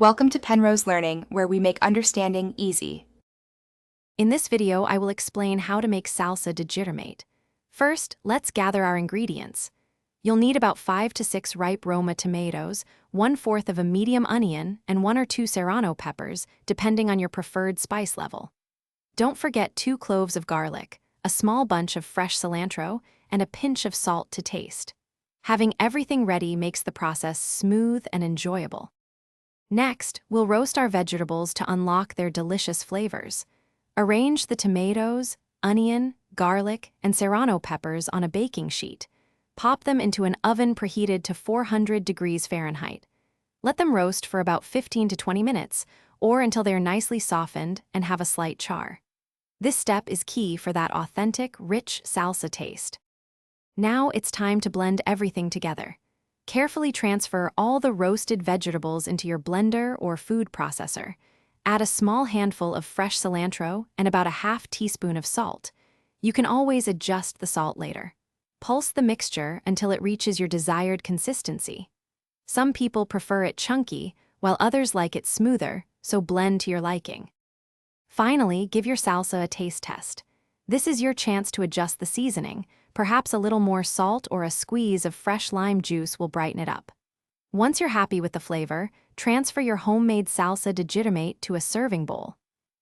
Welcome to Penrose Learning, where we make understanding easy. In this video, I will explain how to make salsa de jitomate. First, let's gather our ingredients. You'll need about 5 to 6 ripe Roma tomatoes, 1/4 of a medium onion, and 1 or 2 serrano peppers, depending on your preferred spice level. Don't forget 2 cloves of garlic, a small bunch of fresh cilantro, and a pinch of salt to taste. Having everything ready makes the process smooth and enjoyable. Next, we'll roast our vegetables to unlock their delicious flavors. Arrange the tomatoes, onion, garlic, and serrano peppers on a baking sheet. Pop them into an oven preheated to 400 degrees Fahrenheit. Let them roast for about 15 to 20 minutes, or until they're nicely softened and have a slight char. This step is key for that authentic, rich salsa taste. Now it's time to blend everything together. Carefully transfer all the roasted vegetables into your blender or food processor. Add a small handful of fresh cilantro and about a half teaspoon of salt. You can always adjust the salt later. Pulse the mixture until it reaches your desired consistency. Some people prefer it chunky, while others like it smoother, so blend to your liking. Finally, give your salsa a taste test. This is your chance to adjust the seasoning. Perhaps a little more salt or a squeeze of fresh lime juice will brighten it up. Once you're happy with the flavor, transfer your homemade salsa de jitomate to a serving bowl.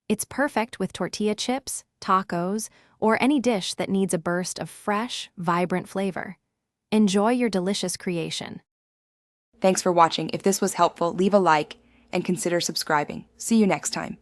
It's perfect with tortilla chips, tacos, or any dish that needs a burst of fresh, vibrant flavor. Enjoy your delicious creation. Thanks for watching. If this was helpful, leave a like and consider subscribing. See you next time.